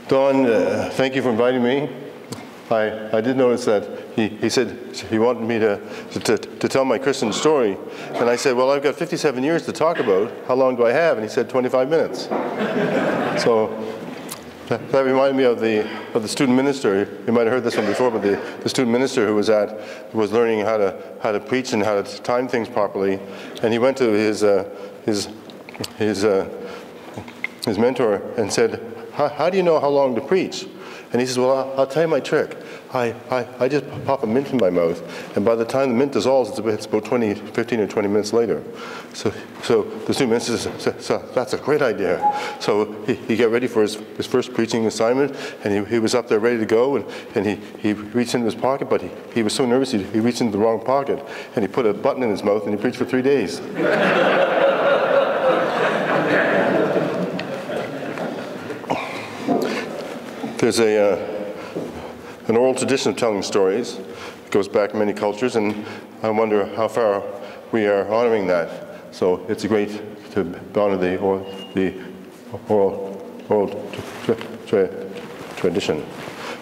Don, thank you for inviting me. I did notice that he said he wanted me to tell my Christian story. And I said, well, I've got 57 years to talk about. How long do I have? And he said 25 minutes. So that reminded me of the student minister. You might have heard this one before, but the student minister who was learning how to preach and how to time things properly. And he went to his mentor and said, how do you know how long to preach? And he says, well, I'll tell you my trick. I just pop a mint in my mouth, and by the time the mint dissolves, it's about 15 or 20 minutes later. So the student minister says, so that's a great idea. So he got ready for his first preaching assignment, and he was up there ready to go, and he reached into his pocket, but he was so nervous he reached into the wrong pocket, and he put a button in his mouth, and he preached for 3 days. There's an oral tradition of telling stories. It goes back many cultures, and I wonder how far we are honoring that. So it's great to honor the oral tradition.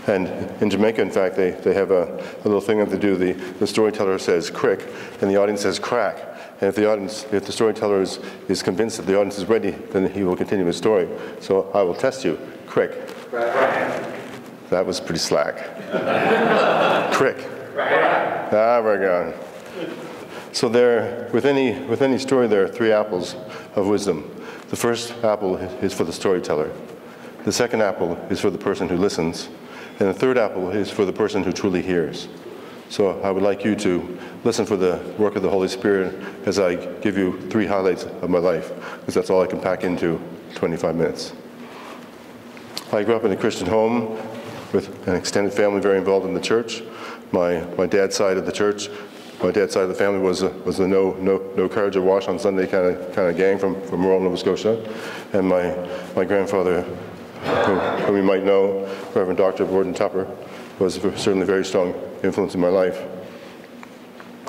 And in Jamaica, in fact, they have a little thing that they do. The storyteller says crick, and the audience says crack. And if the storyteller is convinced that the audience is ready, then he will continue his story. So I will test you. Crick. That was pretty slack. Crick. We're gone. So with any story, there are 3 apples of wisdom. The first apple is for the storyteller. The second apple is for the person who listens. And the third apple is for the person who truly hears. So I would like you to listen for the work of the Holy Spirit as I give you 3 highlights of my life, because that's all I can pack into 25 minutes. I grew up in a Christian home with an extended family very involved in the church. My dad's side of the church, my dad's side of the family was the no carriage or wash on Sunday kind of gang from rural Nova Scotia, and my grandfather, whom you might know, Reverend Dr. Gordon Tupper, was certainly a very strong influence in my life.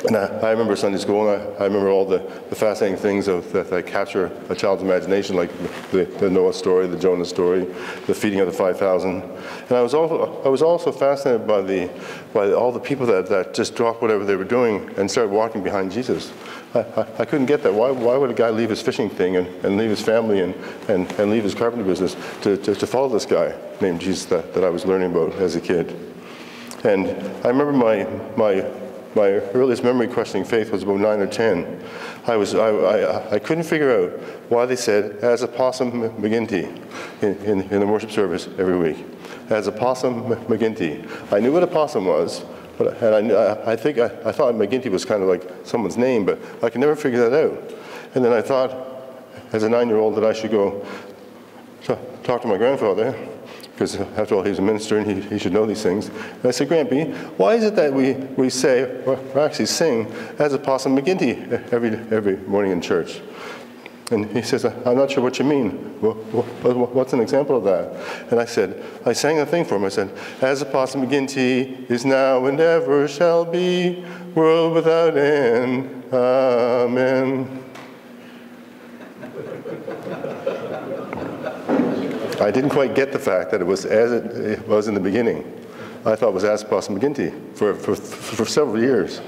And I remember Sunday school, and I remember all the fascinating things that capture a child's imagination, like the Noah story, the Jonah story, the feeding of the 5,000. And I was also fascinated by all the people that just dropped whatever they were doing and started walking behind Jesus. I couldn't get that. Why would a guy leave his fishing thing and leave his family and leave his carpenter business to follow this guy named Jesus that I was learning about as a kid? And I remember my earliest memory questioning faith was about 9 or 10. I couldn't figure out why they said, as a possum McGinty in the worship service every week. As a possum McGinty. I knew what a possum was, and I thought McGinty was kind of like someone's name, but I could never figure that out. And then I thought, as a 9-year-old, that I should go talk to my grandfather, because after all, he's a minister and he should know these things. And I said, Grampy, why is it that we say, or actually sing, as a possum McGinty every morning in church? And he says, I'm not sure what you mean. Well, what's an example of that? And I said, I sang a thing for him. I said, as a possum McGinty is now and ever shall be, world without end. Amen. I didn't quite get the fact that it was as it was in the beginning. I thought it was as Possum McGinty for several years.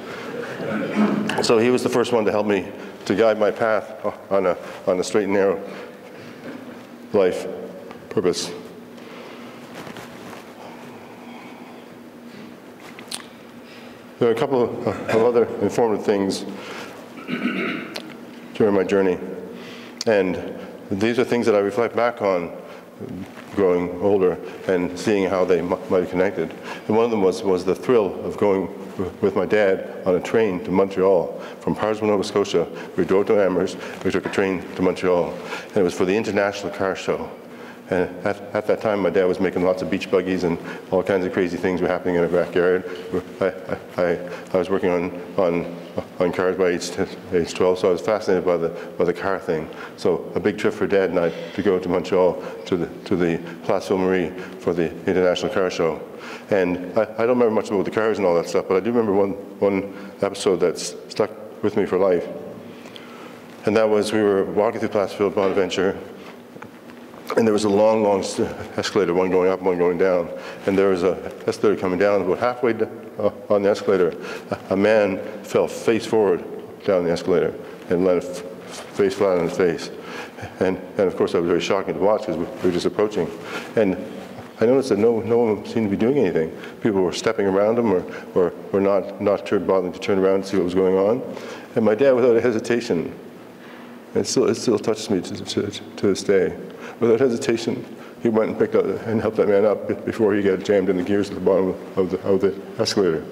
So he was the first one to help me to guide my path on a straight and narrow life purpose. There are a couple of other informative things during my journey, and these are things that I reflect back on growing older and seeing how they might have connected. And one of them was the thrill of going with my dad on a train to Montreal. From Parrsville, Nova Scotia, we drove to Amherst, we took a train to Montreal, and it was for the International Car Show. And at that time, my dad was making lots of beach buggies, and all kinds of crazy things were happening in our backyard. I was working on cars by age 12, so I was fascinated by the car thing. So a big trip for Dad and I to go to Montreal to the Place Ville Marie for the International Car Show. And I don't remember much about the cars and all that stuff, but I do remember one episode that's stuck with me for life. And that was, we were walking through Placerville, Bonaventure, and there was a long, long escalator, one going up, one going down. And there was an escalator coming down. About halfway on the escalator, a man fell face forward down the escalator and landed face flat on his face. And of course, that was very shocking to watch because we were just approaching. And I noticed that no one seemed to be doing anything. People were stepping around him or not bothering to turn around and see what was going on. And my dad, without a hesitation, it still touches me to this day. Without hesitation, he went and picked up and helped that man up before he got jammed in the gears at the bottom of the escalator.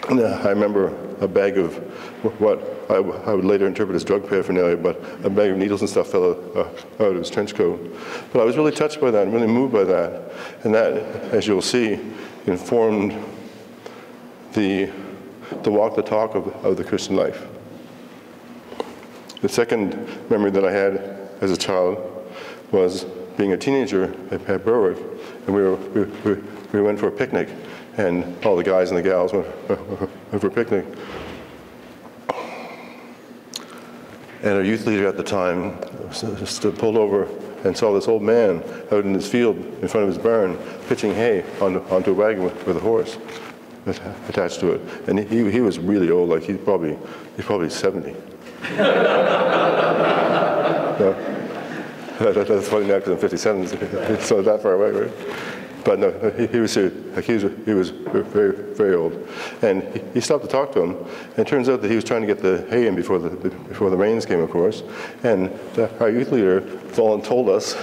And I remember a bag of what I would later interpret as drug paraphernalia, but a bag of needles and stuff fell out of his trench coat. But I was really touched by that and really moved by that. And that, as you'll see, informed the walk, the talk of the Christian life. The second memory that I had as a child was being a teenager at Berwick, and we went for a picnic, and all the guys and the gals went for a picnic. And our youth leader at the time pulled over and saw this old man out in his field in front of his barn pitching hay onto a wagon with a horse attached to it. And he was really old, like he's probably 70. That's funny now because I'm 57, so that far away, right? But no, he was very, very old, and he stopped to talk to him. And it turns out that he was trying to get the hay in before the rains came, of course. And our youth leader told us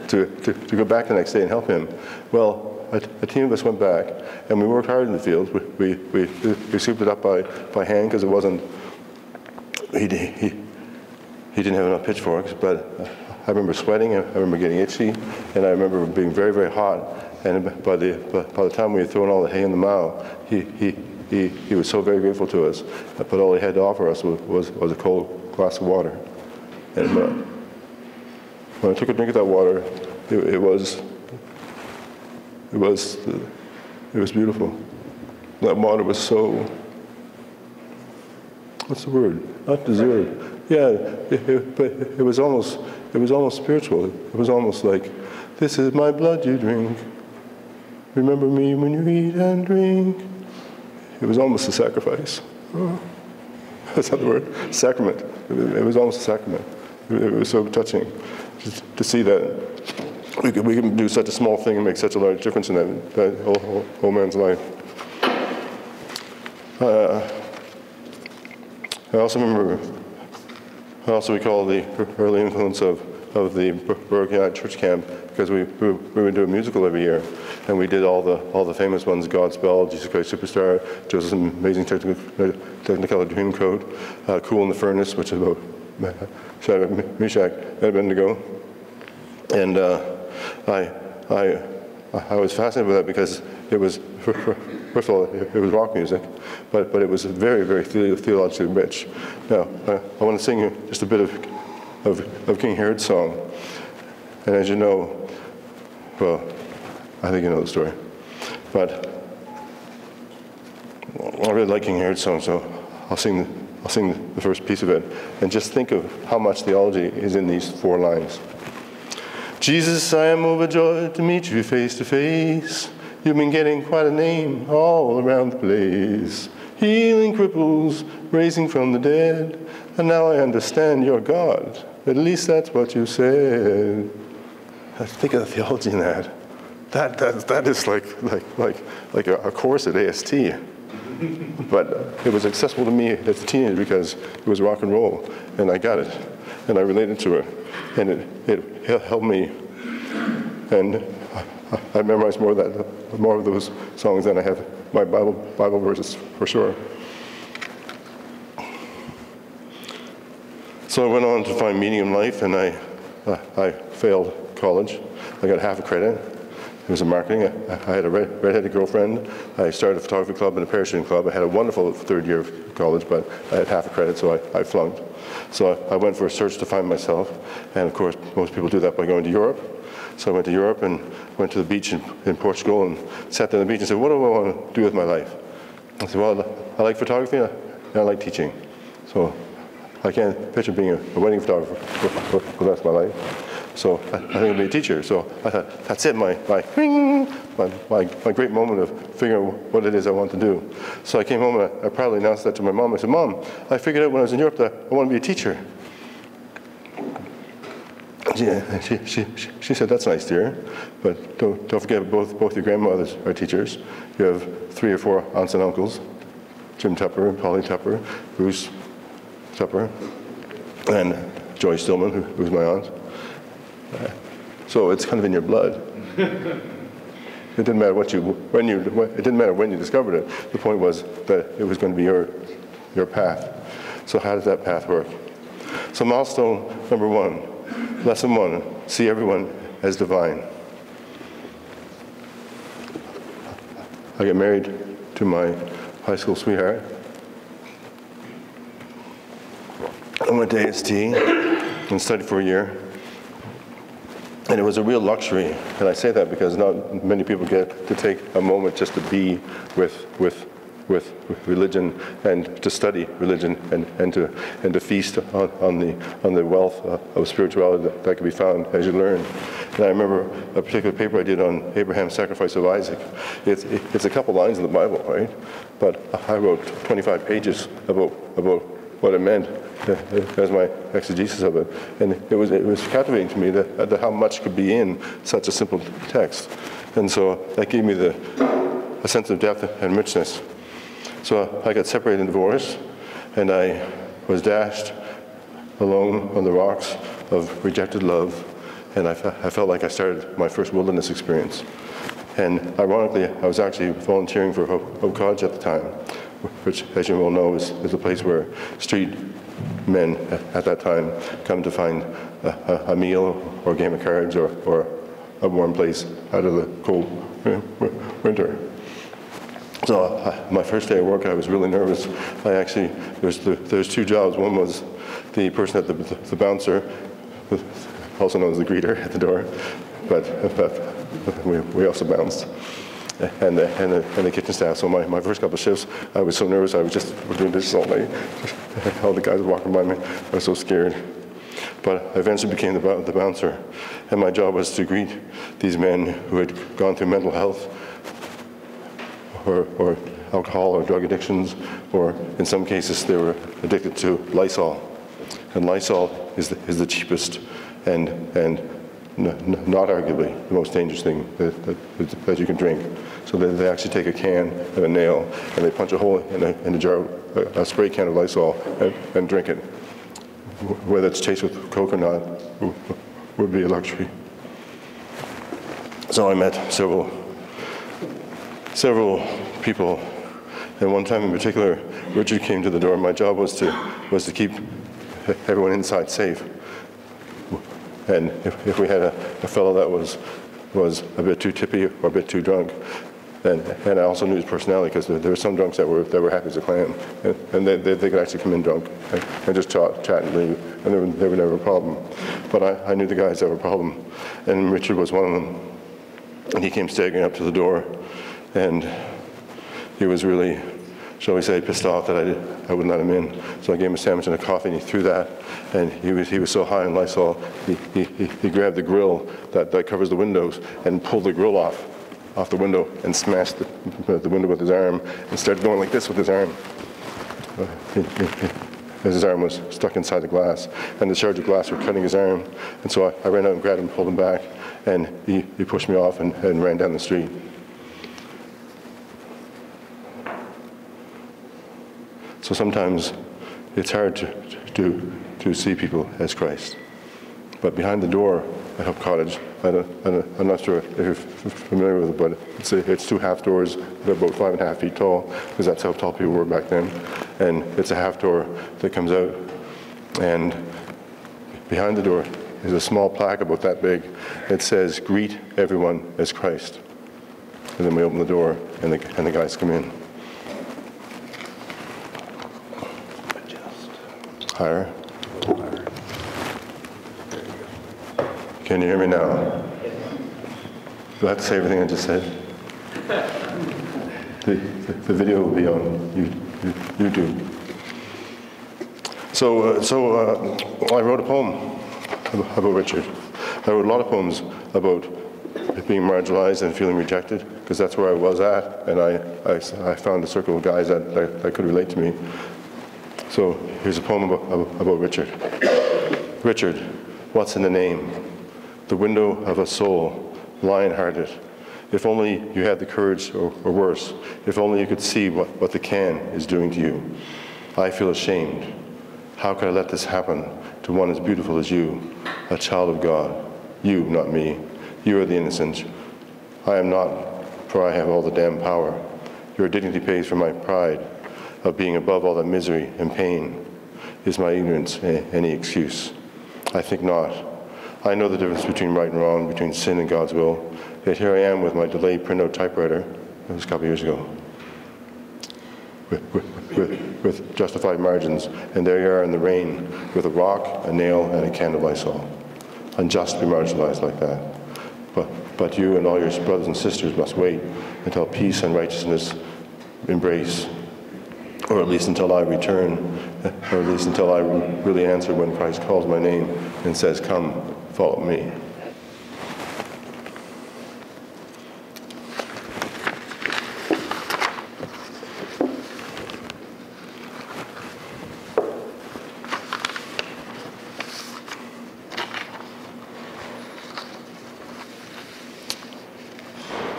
to go back the next day and help him. Well, a team of us went back, and we worked hard in the field. We scooped it up by hand because it wasn't. He didn't have enough pitchforks, but I remember sweating, I remember getting itchy, and I remember being very, very hot. And by the time we had thrown all the hay in the mow, he was so very grateful to us. But all he had to offer us was a cold glass of water. And when I took a drink of that water, it was beautiful. That water was so, what's the word? Not deserved. Yeah, but it was almost spiritual. It was almost like, this is my blood you drink. Remember me when you eat and drink. It was almost a sacrifice. Oh. That's not the word. Sacrament. It was almost a sacrament. It was so touching to see that we can do such a small thing and make such a large difference in that old man's life. I also recall the early influence of the Berwick United Church Camp because we would do a musical every year, and we did all the famous ones: God's Spell, Jesus Christ Superstar, Joseph's Amazing Technicolor Dreamcoat, Cool in the Furnace, which is about Shadrach, Meshach, and Abednego. And I was fascinated with that because it was, first of all, it was rock music, but it was very, very theologically rich. Now, I want to sing you just a bit of King Herod's song. And as you know, well, I think you know the story. But I really like King Herod's song, so I'll sing the first piece of it. And just think of how much theology is in these 4 lines. Jesus, I am overjoyed to meet you face to face. You've been getting quite a name all around the place. Healing cripples, raising from the dead. And now I understand you're God. At least that's what you said. Think of the theology in that. That is like a course at AST. But it was accessible to me as a teenager because it was rock and roll, and I got it, and I related to it, and it helped me. And I memorized more of those songs than I have my Bible verses for sure. So I went on to find meaning in life, and I failed college. I got half a credit. It was in marketing. I had a redheaded girlfriend. I started a photography club and a parachuting club. I had a wonderful third year of college, but I had half a credit, so I flunked. So I went for a search to find myself, and of course, most people do that by going to Europe. So I went to Europe and went to the beach in Portugal and sat there on the beach and said, what do I want to do with my life? I said, well, I like photography and and I like teaching. So I can't picture being a wedding photographer for the rest of my life. So I think I'll be a teacher. So I thought, that's it, my great moment of figuring out what it is I want to do. So I came home and I proudly announced that to my mom. I said, Mom, I figured out when I was in Europe that I want to be a teacher. She said, that's nice, dear, but don't forget both your grandmothers are teachers. You have 3 or 4 aunts and uncles, Jim Tupper, Polly Tupper, Bruce Tupper, and Joy Stillman, who's my aunt. So it's kind of in your blood. It didn't matter it didn't matter when you discovered it. The point was that it was going to be your path. So how does that path work? So milestone number 1, lesson 1: see everyone as divine. I got married to my high school sweetheart. I went to AST and studied for a year. And it was a real luxury, and I say that because not many people get to take a moment just to be with religion and to study religion and to feast on the wealth of spirituality that can be found as you learn. And I remember a particular paper I did on Abraham's sacrifice of Isaac. It's a couple lines in the Bible, right? But I wrote 25 pages about what it meant as my exegesis of it. And it was captivating to me that how much could be in such a simple text. And so that gave me a sense of depth and richness. So I got separated and divorced, and I was dashed alone on the rocks of rejected love, and I felt like I started my first wilderness experience. And ironically, I was actually volunteering for Hope College at the time, which, as you all know, is a place where street men at that time come to find a meal or a game of cards or a warm place out of the cold winter. So my first day of work, I was really nervous. There's 2 jobs. One was the person at the bouncer, also known as the greeter at the door, but we also bounced. And the kitchen staff. So my first couple of shifts, I was so nervous. I was just doing dishes all night. All the guys walking by me. I was so scared. But I eventually became the bouncer, and my job was to greet these men who had gone through mental health, or alcohol or drug addictions, or in some cases they were addicted to Lysol. And Lysol is the cheapest and not arguably the most dangerous thing that you can drink. So they actually take a can and a nail and they punch a hole in a jar, a spray can of Lysol, and drink it. Whether it's chased with Coke or not would be a luxury. So I met several people, and one time in particular, Richard came to the door. My job was to keep everyone inside safe. And if we had a fellow that was a bit too tippy or a bit too drunk, and I also knew his personality, because there were some drunks that were happy as a clam, and they could actually come in drunk and just chat and leave, and they were never a problem. But I knew the guys that were a problem, and Richard was one of them. And he came staggering up to the door, and he was really, shall we say, pissed off that I wouldn't let him in. So I gave him a sandwich and a coffee, and he threw that. And he was so high on Lysol, he grabbed the grill that covers the windows and pulled the grill off the window and smashed the window with his arm and started going like this with his arm. As his arm was stuck inside the glass, and the shards of glass were cutting his arm. And so I ran out and grabbed him, pulled him back, and he pushed me off and ran down the street. So sometimes it's hard to see people as Christ. But behind the door at Hope Cottage, I'm not sure if you're familiar with it, but it's 2 half doors. They're about 5.5 feet tall, because that's how tall people were back then. And it's a half door that comes out. And behind the door is a small plaque about that big. It says, "Greet everyone as Christ." And then we open the door, and the guys come in. Higher. Can you hear me now? Do I have to say everything I just said? The video will be on YouTube. I wrote a poem about Richard. I wrote a lot of poems about being marginalized and feeling rejected, because that's where I was at, and I found a circle of guys that could relate to me. So here's a poem about Richard. Richard, what's in the name? The window of a soul, lion-hearted. If only you had the courage, or worse, if only you could see what the can is doing to you. I feel ashamed. How could I let this happen to one as beautiful as you, a child of God? You, not me. You are the innocent. I am not, for I have all the damn power. Your dignity pays for my pride of being above all that misery and pain. Is my ignorance any excuse? I think not. I know the difference between right and wrong, between sin and God's will. Yet here I am with my delayed printout typewriter. It was a couple years ago. With justified margins, and there you are in the rain, with a rock, a nail, and a candle I saw. Unjustly marginalized like that. But you and all your brothers and sisters must wait until peace and righteousness embrace, or at least until I return, or at least until I really answer when Christ calls my name and says, come, follow me.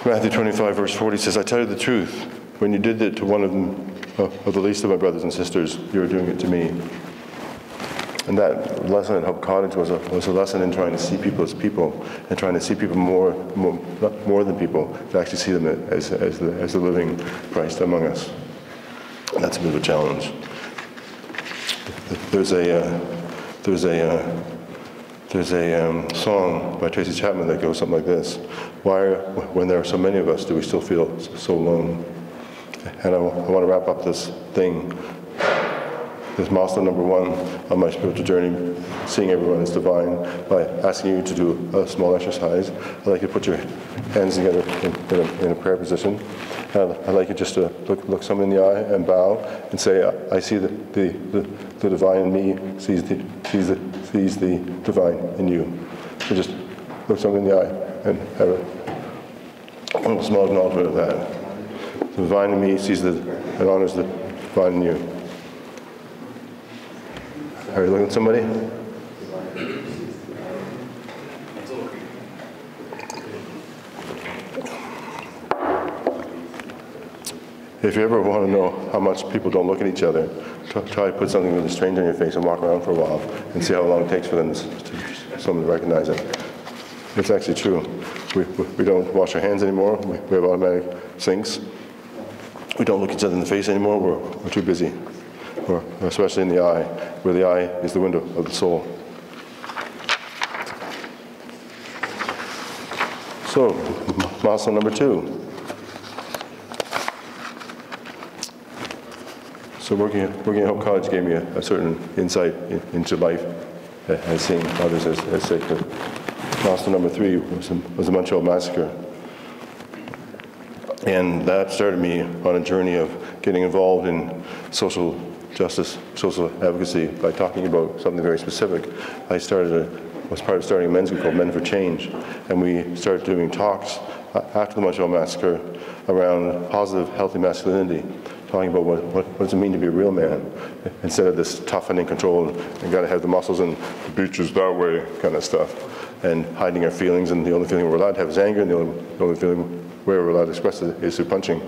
Matthew 25, verse 40 says, I tell you the truth, when you did it to one of the least of my brothers and sisters, you were doing it to me. And that lesson at Hope Cottage was a lesson in trying to see people as people, and trying to see people more than people, to actually see them as the living Christ among us. And that's a bit of a challenge. There's a song by Tracy Chapman that goes something like this. Why, when there are so many of us, do we still feel so alone? And I want to wrap up this thing, this milestone number 1 on my spiritual journey, seeing everyone as divine, by asking you to do a small exercise. I'd like you to put your hands together in a prayer position. I'd like you just to look someone in the eye and bow and say, I see the divine in me, sees the divine in you. So just look someone in the eye and have a small acknowledgement of that. The divine in me sees and honors the divine in you. Are you looking at somebody? If you ever want to know how much people don't look at each other, try to put something really strange on your face and walk around for a while and see how long it takes for them someone to recognize it. It's actually true. We don't wash our hands anymore. We have automatic sinks. We don't look each other in the face anymore. We're too busy. Or especially in the eye, where the eye is the window of the soul. So, milestone number 2. So working at Hope College gave me a certain insight into life, as seeing others as sacred. Milestone number 3 was the Montreal Massacre. And that started me on a journey of getting involved in social justice, social advocacy, by talking about something very specific. I was part of starting a men's group called Men for Change, and we started doing talks after the Montreal Massacre around positive, healthy masculinity, talking about what does it mean to be a real man, instead of this tough and in control, and got to have the muscles and the beach is that way kind of stuff, and hiding our feelings, and the only feeling we're allowed to have is anger, and the only feeling we're allowed to express it is through punching.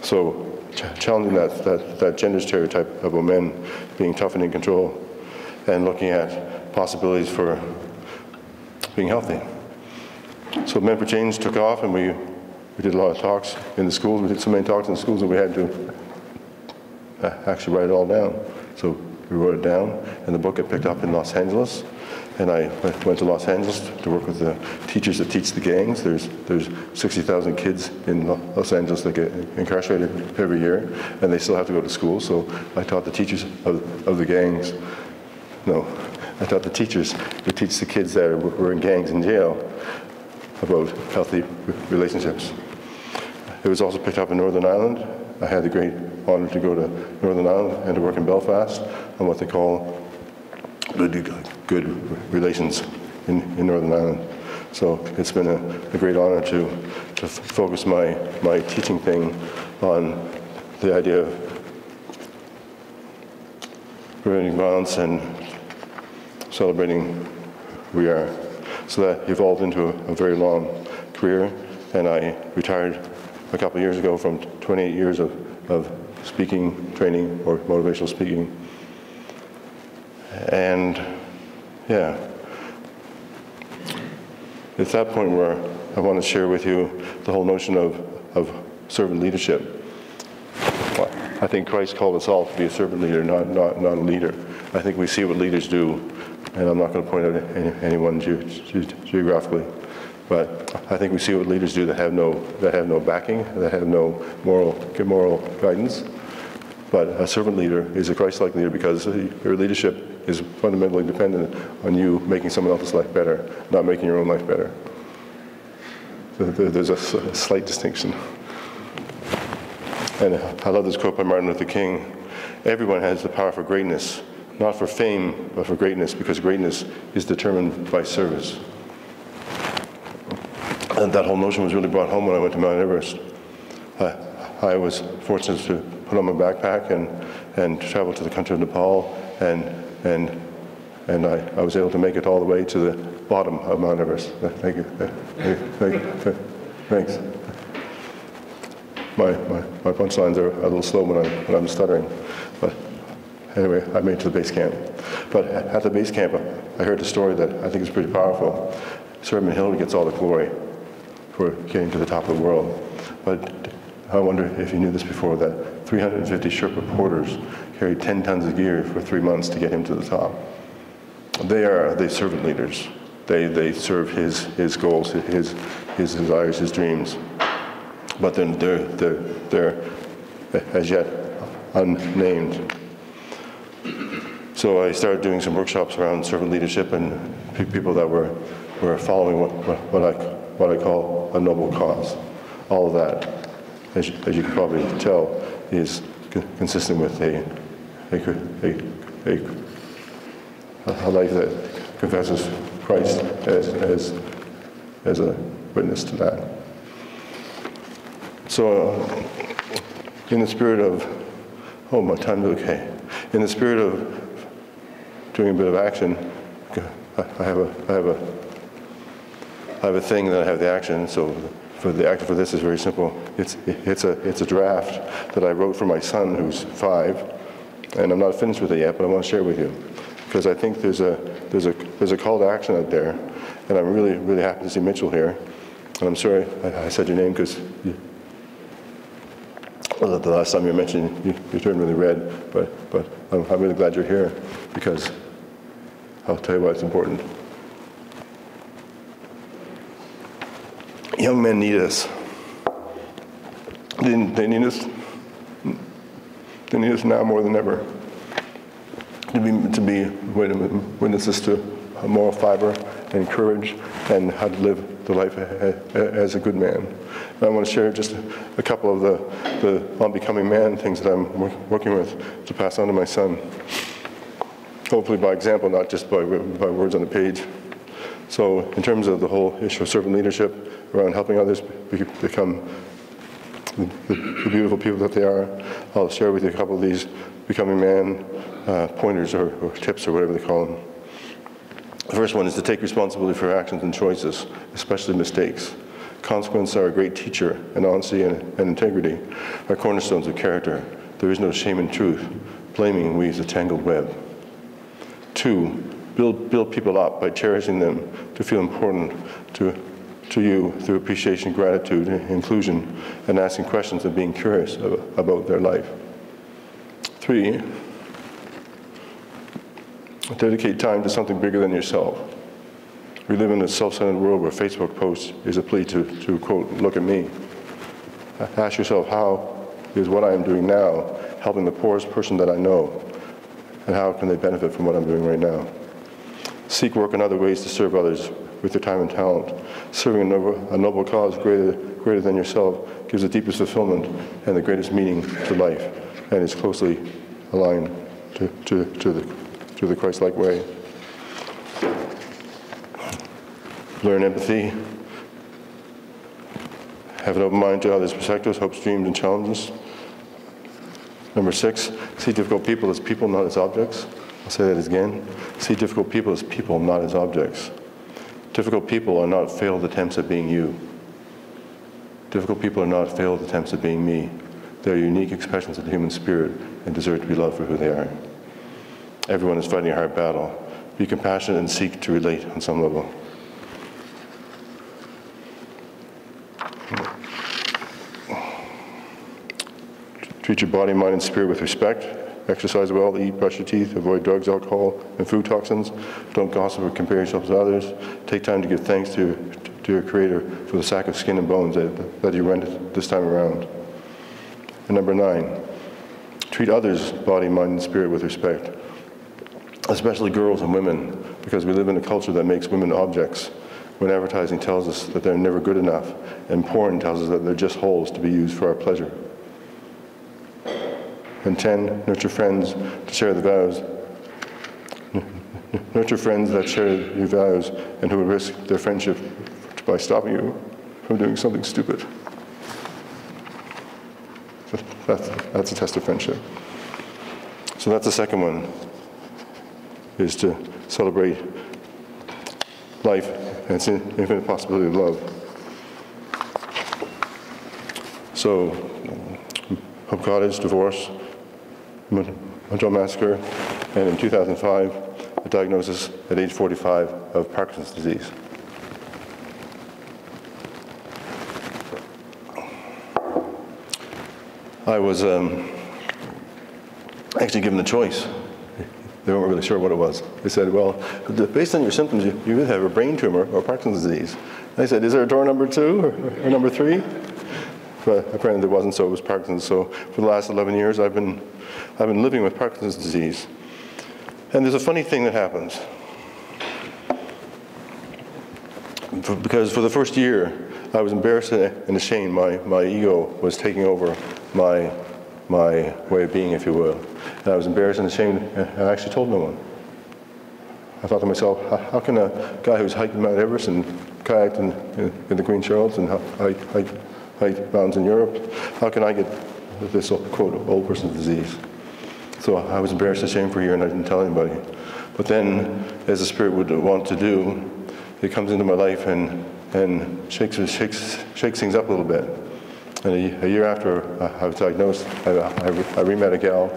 So challenging that gender stereotype of men being tough and in control, and looking at possibilities for being healthy. So Men for Change took off, and we did a lot of talks in the schools. We did so many talks in the schools that we had to actually write it all down. So we wrote it down, and the book got picked up in Los Angeles. And I went to Los Angeles to work with the teachers that teach the gangs. There's 60,000 kids in Los Angeles that get incarcerated every year, and they still have to go to school. So I taught the teachers of the gangs. No, I taught the teachers who teach the kids that were in gangs in jail about healthy relationships. It was also picked up in Northern Ireland. I had the great honored to go to Northern Ireland and to work in Belfast on what they call good relations in Northern Ireland. So it's been a great honor to focus my teaching thing on the idea of preventing violence and celebrating who we are. So that evolved into a very long career, and I retired a couple of years ago from 28 years of speaking, training, or motivational speaking. And yeah, it's that point where I want to share with you the whole notion of servant leadership. I think Christ called us all to be a servant leader, not a leader. I think we see what leaders do, and I'm not going to point out anyone geographically, but I think we see what leaders do that have no backing, that have no moral guidance. But a servant leader is a Christ-like leader because your leadership is fundamentally dependent on you making someone else's life better, not making your own life better. There's a slight distinction. And I love this quote by Martin Luther King: "Everyone has the power for greatness, not for fame, but for greatness, because greatness is determined by service." And that whole notion was really brought home when I went to Mount Everest. I was fortunate to put on my backpack and travel to the country of Nepal, and I was able to make it all the way to the bottom of Mount Everest. Thank you. Thanks. My punchlines are a little slow when I'm stuttering, but anyway, I made it to the base camp. But at the base camp, I heard a story that I think is pretty powerful. Sir Edmund Hillary gets all the glory for getting to the top of the world, but I wonder if you knew this before, that 350 Sherpa porters carried 10 tons of gear for 3 months to get him to the top. They are the servant leaders. They serve his goals, his desires, his dreams. But then they're as yet unnamed. So I started doing some workshops around servant leadership and people that were following what I call a noble cause. All of that, as you can probably tell, is consistent with a life that confesses Christ as a witness to that. So, in the spirit of, oh, my time's okay. In the spirit of doing a bit of action, I have a thing that I have the action. So, the action for this is very simple. It's a draft that I wrote for my son, who's 5, and I'm not finished with it yet, but I want to share it with you because I think there's a call to action out there, and I'm really happy to see Mitchell here. And I'm sorry I said your name because the last time you mentioned you turned really red, but I'm really glad you're here because I'll tell you why it's important. Young men need us. They need us. They need us now more than ever. To be witnesses to moral fiber and courage and how to live the life as a good man. And I want to share just a couple of the unbecoming man things that I'm working with to pass on to my son. Hopefully by example, not just by words on the page. So in terms of the whole issue of servant leadership, around helping others become the beautiful people that they are, I'll share with you a couple of these becoming man pointers or tips or whatever they call them. The first one is to take responsibility for actions and choices, especially mistakes. Consequences are a great teacher, and honesty and integrity are cornerstones of character. There is no shame in truth. Blaming weaves a tangled web. 2, build people up by cherishing them to feel important to you through appreciation, gratitude, inclusion, and asking questions and being curious about their life. 3, dedicate time to something bigger than yourself. We live in a self-centered world where Facebook posts is a plea to quote, look at me. Ask yourself, how is what I am doing now helping the poorest person that I know? And how can they benefit from what I'm doing right now? Seek work in other ways to serve others with your time and talent. Serving a noble cause greater than yourself gives the deepest fulfillment and the greatest meaning to life. and is closely aligned to the Christ-like way. Learn empathy. Have an open mind to others' perspectives, hopes, dreams, and challenges. Number 6, see difficult people as people, not as objects. I'll say that again. See difficult people as people, not as objects. Difficult people are not failed attempts at being you. Difficult people are not failed attempts at being me. They are unique expressions of the human spirit and deserve to be loved for who they are. Everyone is fighting a hard battle. Be compassionate and seek to relate on some level. Treat your body, mind, and spirit with respect. Exercise well, eat, brush your teeth, avoid drugs, alcohol, and food toxins. Don't gossip or compare yourself to others. Take time to give thanks to your Creator for the sack of skin and bones that you rented this time around. And number 9, treat others' body, mind, and spirit with respect, especially girls and women, because we live in a culture that makes women objects. When advertising tells us that they're never good enough, and porn tells us that they're just holes to be used for our pleasure. And 10, nurture friends to share the vows. Nurture friends that share your vows and who will risk their friendship by stopping you from doing something stupid. That's a test of friendship. So that's the second one, is to celebrate life and its infinite possibility of love. So, Hope Cottage, divorce, Montreal Massacre, and in 2005, a diagnosis at age 45 of Parkinson's disease. I was actually given a choice. They weren't really sure what it was. They said, well, based on your symptoms, you either have a brain tumor or Parkinson's disease. And I said, is there a door number 2 or number 3? But apparently there wasn't, so it was Parkinson's. So for the last 11 years, I've been living with Parkinson's disease. And there's a funny thing that happens. Because for the first year, I was embarrassed and ashamed. My ego was taking over my way of being, if you will. And I was embarrassed and ashamed, and I actually told no one. I thought to myself, how can a guy who's hiked Mount Everest and kayaked in the Green Charles and hiked mountains in Europe, how can I get this, quote, old person's disease? So I was embarrassed and ashamed for a year, and I didn't tell anybody. But then, as the Spirit would want to do, it comes into my life and shakes things up a little bit. And a year after I was diagnosed, I re-met a gal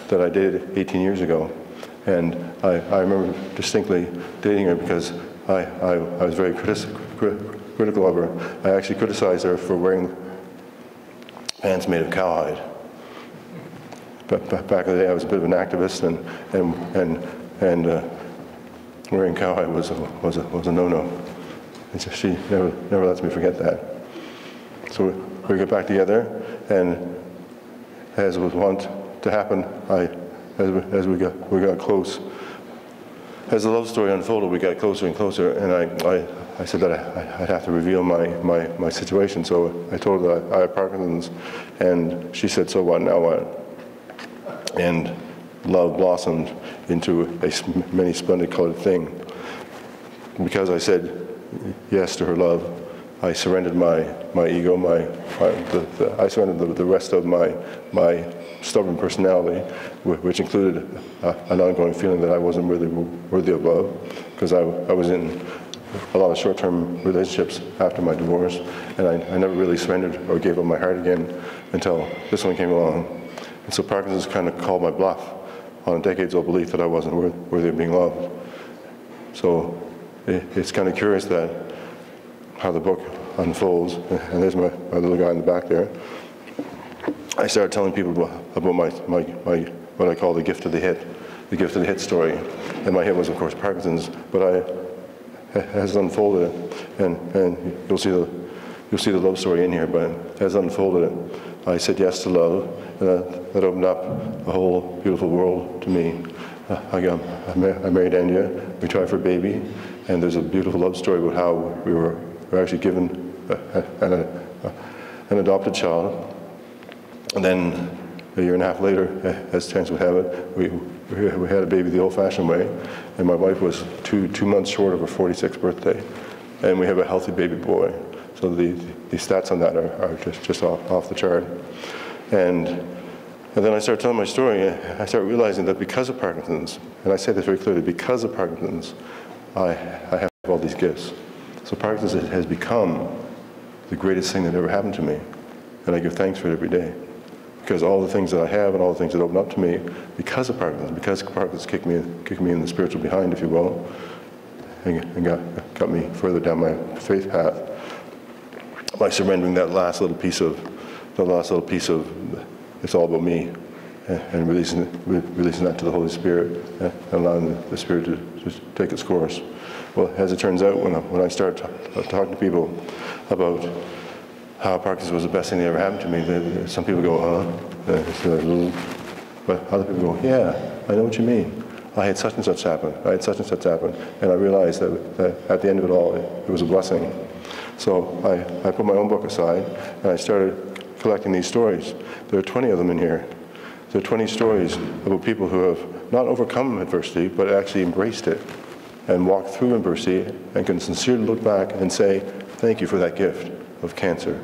that I dated 18 years ago. And I remember distinctly dating her because I was very critical of her. I actually criticized her for wearing pants made of cowhide. But back in the day, I was a bit of an activist, and wearing cowhide was a no-no. And so she never lets me forget that. So we got back together, and as was wont to happen, as we got close, as the love story unfolded, we got closer and closer, and I said that I'd have to reveal my situation. So I told her that I had Parkinson's, and she said, so what, now what? And love blossomed into a many splendid colored thing. Because I said yes to her love, I surrendered my ego, I surrendered the rest of my stubborn personality, which included an ongoing feeling that I wasn't really worthy of love, because I was in a lot of short-term relationships after my divorce, and I never really surrendered or gave up my heart again until this one came along. And so Parkinson's kind of called my bluff on a decades-old belief that I wasn't worthy of being loved. So it's kind of curious that how the book unfolds, and there's my little guy in the back there. I started telling people about my what I call the gift of the hit story. And my hit was, of course, Parkinson's, but as it unfolded, and you'll see the love story in here, but as it unfolded, I said yes to love, and that opened up a whole beautiful world to me. I married India, we tried for a baby, and there's a beautiful love story about how we were actually given an adopted child. And then a year and a half later, as chance would have it, we had a baby the old-fashioned way, and my wife was two months short of her 46th birthday, and we have a healthy baby boy. So the stats on that are just off the chart. And then I started telling my story, and I started realizing that because of Parkinson's, and I say this very clearly, because of Parkinson's, I have all these gifts. So Parkinson's has become the greatest thing that ever happened to me, and I give thanks for it every day. Because all the things that I have and all the things that open up to me, because of Parkinson's kicked me in the spiritual behind, if you will, and got me further down my faith path by surrendering that last little piece of it's all about me, and releasing that to the Holy Spirit, and allowing the Spirit to just take its course. Well, as it turns out, when I start talking to people about how Parkinson's was the best thing that ever happened to me, some people go, huh? But other people go, yeah, I know what you mean. I had such and such happen. I had such and such happen. And I realized that at the end of it all, it was a blessing. So I put my own book aside, and I started collecting these stories. There are 20 of them in here. There are 20 stories about people who have not overcome adversity, but actually embraced it and walked through adversity and can sincerely look back and say, thank you for that gift of cancer.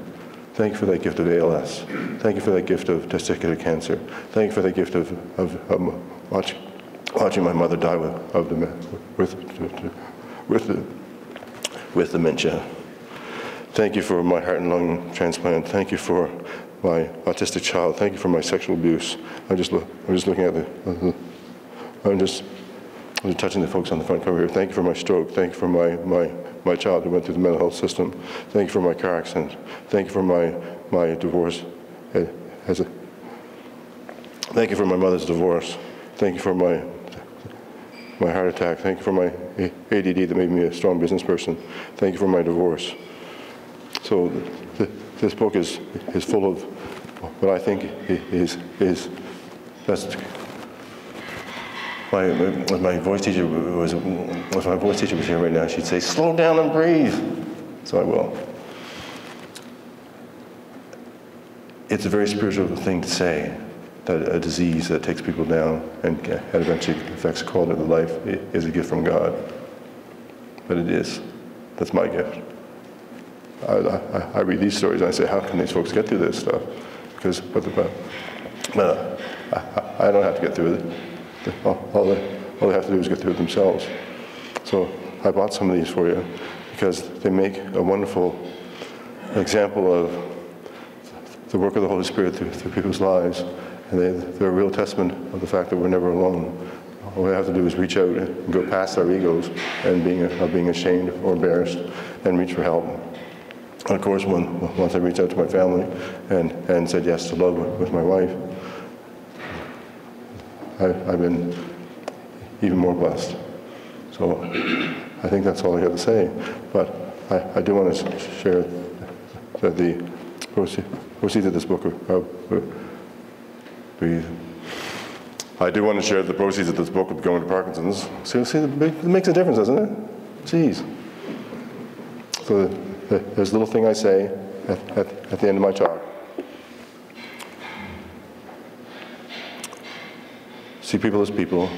Thank you for that gift of ALS. Thank you for that gift of testicular cancer. Thank you for that gift of watching my mother die with dementia. Thank you for my heart and lung transplant. Thank you for my autistic child. Thank you for my sexual abuse. I'm just looking at I'm just touching the folks on the front cover here. Thank you for my stroke. Thank you for my child who went through the mental health system. Thank you for my car accident. Thank you for my divorce. Thank you for my mother's divorce. Thank you for my heart attack. Thank you for my ADD that made me a strong business person. Thank you for my divorce. So this book is full of what I think is best. If my voice teacher was here right now, she'd say, slow down and breathe. So I will. It's a very spiritual thing to say that a disease that takes people down and eventually affects the quality of their life is a gift from God. But it is. That's my gift. I read these stories and I say, how can these folks get through this stuff? But I don't have to get through it. All they have to do is get through it themselves. So I bought some of these for you because they make a wonderful example of the work of the Holy Spirit through people's lives. And they're a real testament of the fact that we're never alone. All we have to do is reach out and go past our egos and being ashamed or embarrassed and reach for help. And of course, once I reached out to my family and said yes to love with my wife, I've been even more blessed. So I think that's all I got to say. But I do want to share that the proceeds of this book I do want to share the proceeds of this book of going to Parkinson's. See, it makes a difference, doesn't it? Jeez. So there's a little thing I say at the end of my talk. See people as people.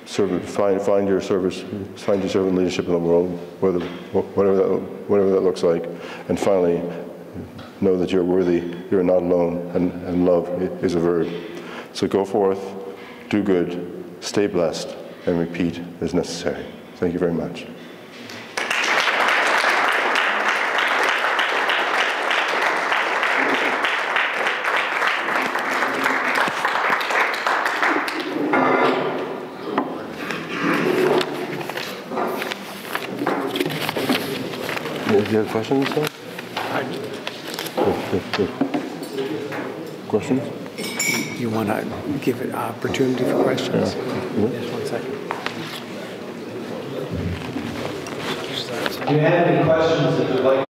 Find your servant leadership in the world, whatever that looks like, and finally know that you're worthy, you're not alone, and love is a verb. So go forth, do good, stay blessed, and repeat as necessary. Thank you very much. Do you have questions, sir? Questions? You want to give an opportunity for questions? Yeah. Just 1 second. Do you have any questions that you'd like?